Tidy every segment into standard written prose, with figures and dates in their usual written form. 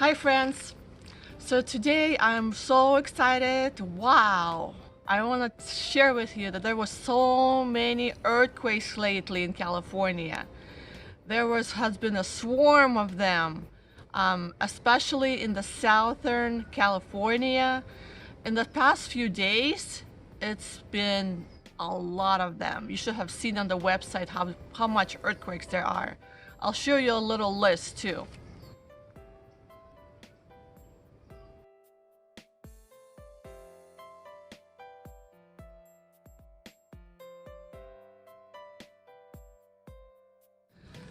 Hi friends! So today I'm so excited. Wow! I want to share with you that there was so many earthquakes lately in California. Has been a swarm of them, especially in the southern California. In the past few days, it's been a lot of them. You should have seen on the website how much earthquakes there are. I'll show you a little list too.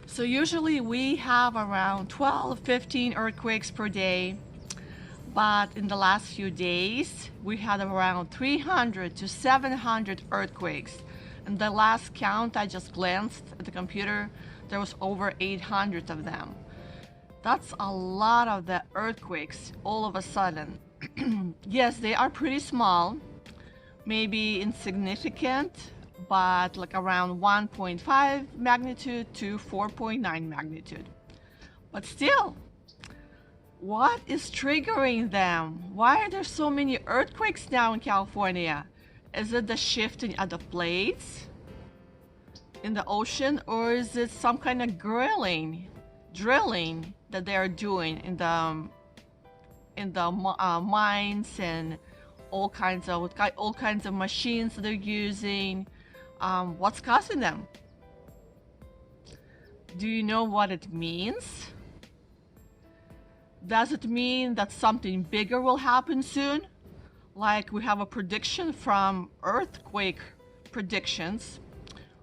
So usually we have around 12, 15 earthquakes per day, but in the last few days we had around 300 to 700 earthquakes. And the last count, I just glanced at the computer, there was over 800 of them. That's a lot of the earthquakes all of a sudden. Yes, they are pretty small, maybe insignificant, but like around 1.5 magnitude to 4.9 magnitude. But still, what is triggering them? Why are there so many earthquakes now in California? Is it the shifting of the plates in the ocean, or is it some kind of drilling that they are doing in the mines and all kinds of machines that they're using? What's causing them? Do you know what it means? Does it mean that something bigger will happen soon? Like we have a prediction from earthquake predictions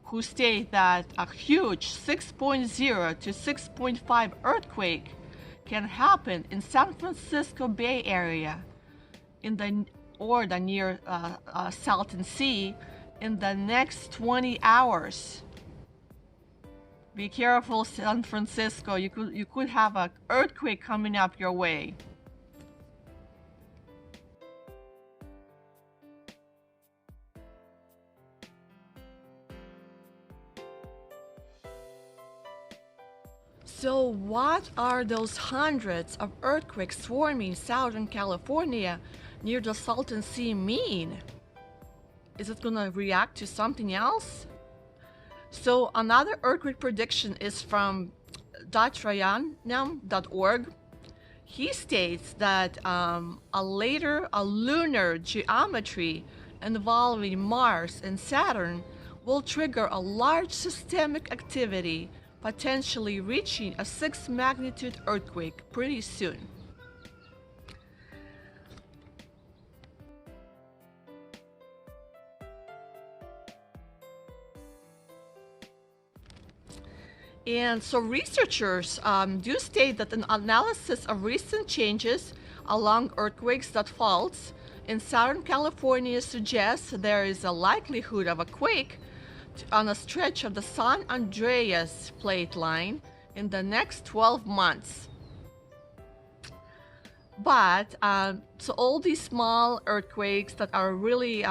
who state that a huge 6.0 to 6.5 earthquake can happen in San Francisco Bay Area or the near Salton Sea in the next 20 hours. Be careful, San Francisco. You could have an earthquake coming up your way. So what are those hundreds of earthquakes swarming Southern California near the Salton Sea mean? Is it gonna react to something else? So another earthquake prediction is from datrayanam.org. He states that a lunar geometry involving Mars and Saturn will trigger a large systemic activity, potentially reaching a 6 magnitude earthquake pretty soon. And so researchers do state that an analysis of recent changes along earthquakes faults in Southern California suggests there is a likelihood of a quake on a stretch of the San Andreas plate line in the next 12 months. But so all these small earthquakes that are really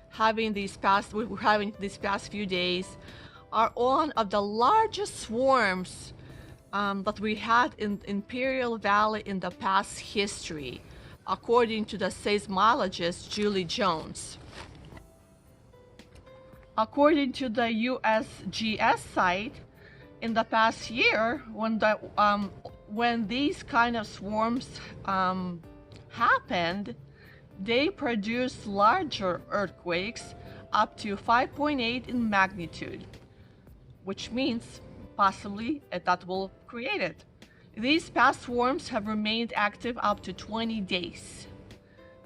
having these past few days are one of the largest swarms that we had in Imperial Valley in the past history, according to the seismologist Julie Jones. According to the USGS site, in the past year, when these kind of swarms happened, they produced larger earthquakes up to 5.8 in magnitude, which means possibly that will create it. These past swarms have remained active up to 20 days.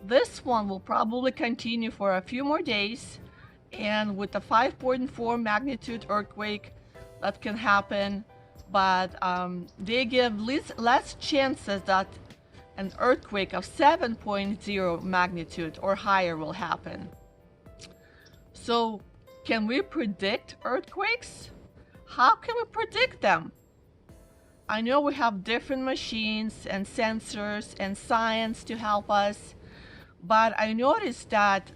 This one will probably continue for a few more days, and with a 5.4 magnitude earthquake that can happen, but they give less chances that an earthquake of 7.0 magnitude or higher will happen. So can we predict earthquakes? How can we predict them? I know we have different machines and sensors and science to help us, but I noticed that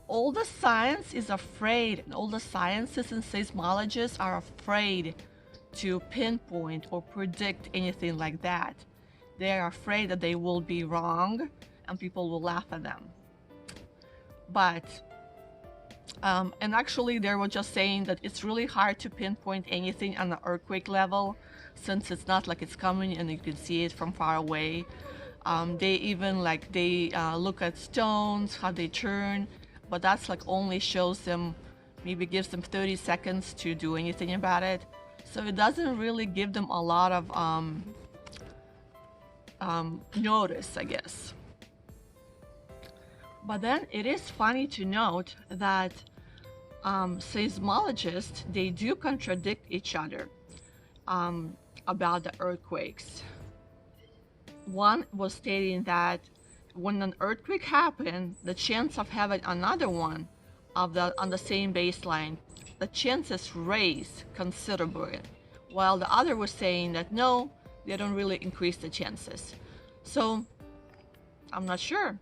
all the science is afraid, and all the scientists and seismologists are afraid to pinpoint or predict anything like that. they are afraid that they will be wrong and people will laugh at them. But and actually they were just saying that it's really hard to pinpoint anything on the earthquake level, since it's not like it's coming and you can see it from far away. They even look at stones, how they turn, but that's like only shows them, maybe gives them 30 seconds to do anything about it. So it doesn't really give them a lot of notice, I guess. But then it is funny to note that seismologists, they do contradict each other about the earthquakes. One was stating that when an earthquake happened, the chance of having another one on the same baseline, the chances raise considerably, while the other was saying that no, they don't really increase the chances. So I'm not sure,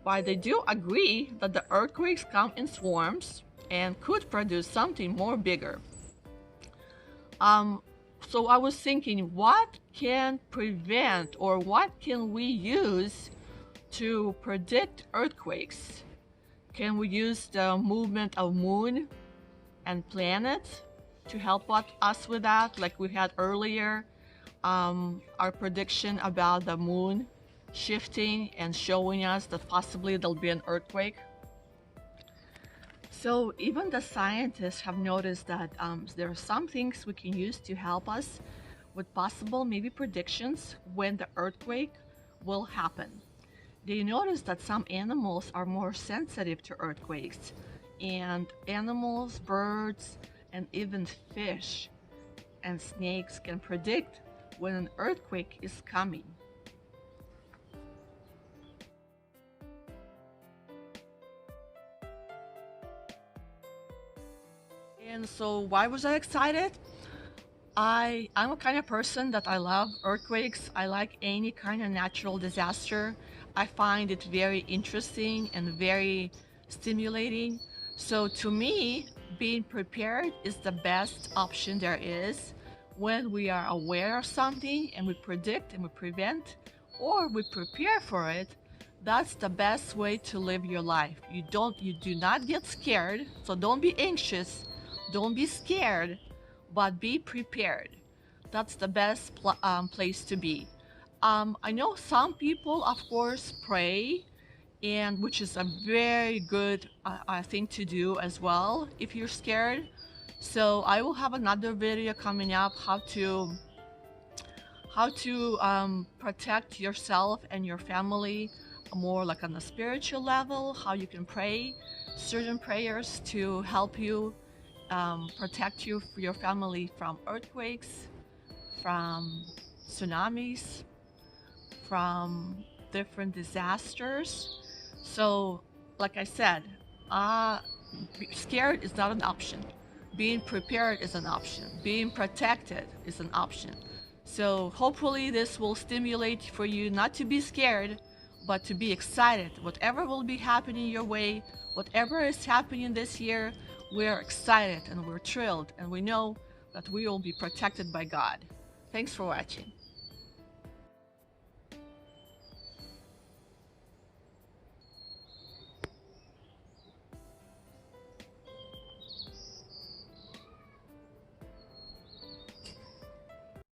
but they do agree that the earthquakes come in swarms and could produce something more bigger. So I was thinking, what can prevent, or what can we use to predict earthquakes? Can we use the movement of moon and planets to help us with that, like we had earlier, our prediction about the moon shifting and showing us that possibly there'll be an earthquake? So even the scientists have noticed that there are some things we can use to help us with possible maybe predictions when the earthquake will happen. They noticed that some animals are more sensitive to earthquakes, and animals, birds, and even fish and snakes can predict when an earthquake is coming. And so why was I excited? I'm a kind of person that I love earthquakes. I like any kind of natural disaster. I find it very interesting and very stimulating. So to me, being prepared is the best option there is. When we are aware of something and we predict and we prevent, or we prepare for it, that's the best way to live your life. You do not get scared, so don't be anxious, don't be scared, but be prepared. That's the best place to be. I know some people, of course, pray, and which is a very good thing to do as well if you're scared. So I will have another video coming up how to protect yourself and your family more like on a spiritual level, how you can pray certain prayers to help you protect your family from earthquakes, from tsunamis, from different disasters. So like I said, scared is not an option. Being prepared is an option. Being protected is an option. So hopefully this will stimulate for you not to be scared, but to be excited. Whatever will be happening your way, whatever is happening this year, we're excited and we're thrilled, and we know that we will be protected by God. Thanks for watching.